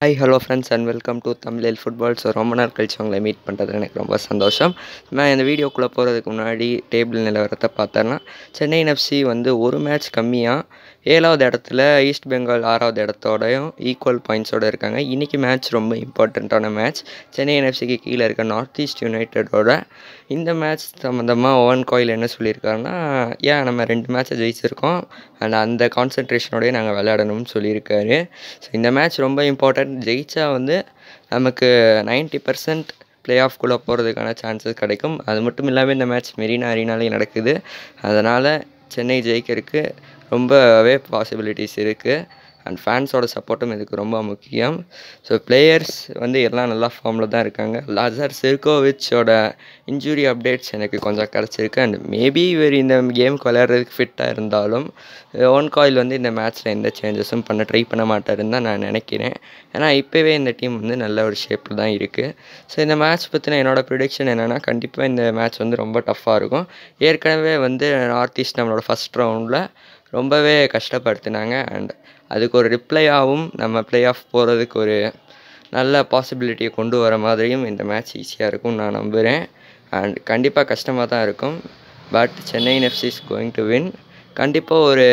Hi hello friends and welcome to Tamil football. So ரொம்ப நாள் கழிச்சு உங்களை மீட் பண்ணுறது எனக்கு ரொம்ப சந்தோஷம். நான் இந்த வீடியோக்குள்ளே போகிறதுக்கு முன்னாடி டேபிள் நிலவரத்தை பார்த்தோன்னா, சென்னை எஃப்சி வந்து ஒரு மேட்ச் கம்மியாக 7வது இடத்துல, ஈஸ்ட் பெங்கால் 6வது இடத்தோடையும் ஈக்குவல் பாயிண்ட்ஸோடு இருக்காங்க. இன்றைக்கி மேட்ச் ரொம்ப இம்பார்ட்டண்ட்டான மேட்ச். சென்னை எஃப்சிக்கு கீழே இருக்க நார்த் ஈஸ்ட் யுனைட்டடோட இந்த மேட்ச் சம்மந்தமாக ஓவன் கோயில் என்ன சொல்லியிருக்காருன்னா, நம்ம 2 மேட்ச்சை ஜெயிச்சிருக்கோம் அண்ட் அந்த கான்சன்ட்ரேஷனோடய நாங்கள் விளையாடணும்னு சொல்லியிருக்காரு. ஸோ இந்த மேட்ச் ரொம்ப இம்பார்ட்டன்ட். ஜெயிச்சா வந்து நமக்கு 90% ப்ளே ஆஃப்குள்ளே போகிறதுக்கான சான்சஸ் கிடைக்கும். அது மட்டும் இல்லாமல் இந்த மேட்ச் மெரினா அரீனாலே நடக்குது. அதனால் சென்னை ஜெயிக்கிறதுக்கு ரொம்பவே பாசிபிலிட்டிஸ் இருக்குது அண்ட் ஃபேன்ஸோட சப்போர்ட்டும் இதுக்கு ரொம்ப முக்கியம். ஸோ பிளேயர்ஸ் வந்து எல்லாம் நல்லா ஃபார்மில் தான் இருக்காங்க. லாசர் சிர்கோவிச்சோட இன்ஜுரி அப்டேட்ஸ் எனக்கு கொஞ்சம் கிடச்சிருக்கு அண்ட் மேபி இவர் இந்த கேமுக்கு விளையாடுறதுக்கு ஃபிட்டாக இருந்தாலும் ஓவன் கோயில் வந்து இந்த மேட்ச்சில் எந்த சேஞ்சஸும் ட்ரை பண்ண மாட்டாருன்னு தான் நான் நினைக்கிறேன். ஏன்னா இப்போவே இந்த டீம் வந்து நல்ல ஒரு ஷேப்பில் தான் இருக்குது. ஸோ இந்த மேட்ச் பற்றின என்னோடய ப்ரிடிக்ஷன் என்னென்னா, கண்டிப்பாக இந்த மேட்ச் வந்து ரொம்ப டஃப்பாக இருக்கும். ஏற்கனவே வந்து நார்த் ஈஸ்ட் நம்மளோட ஃபஸ்ட் ரவுண்டில் ரொம்பவே கஷ்டப்படுத்தினாங்க அண்ட் அதுக்கு ஒரு ரிப்ளையாகவும் நம்ம ப்ளே ஆஃப் போகிறதுக்கு ஒரு நல்ல பாசிபிலிட்டியை கொண்டு வர மாதிரியும் இந்த மேட்ச் ஈஸியாக இருக்கும்னு நான் நம்புகிறேன். அண்ட் கண்டிப்பாக கஷ்டமாக தான் இருக்கும். But Chennai FC is going to win. கண்டிப்பாக ஒரு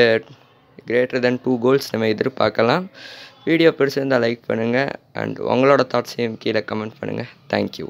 கிரேட்டர் தென் 2 கோல்ஸ் நம்ம எதிர்பார்க்கலாம். வீடியோ பிடிச்சிருந்தால் லைக் பண்ணுங்கள் அண்ட் உங்களோட தாட்ஸையும் கீழே கமெண்ட் பண்ணுங்கள். தேங்க்யூ.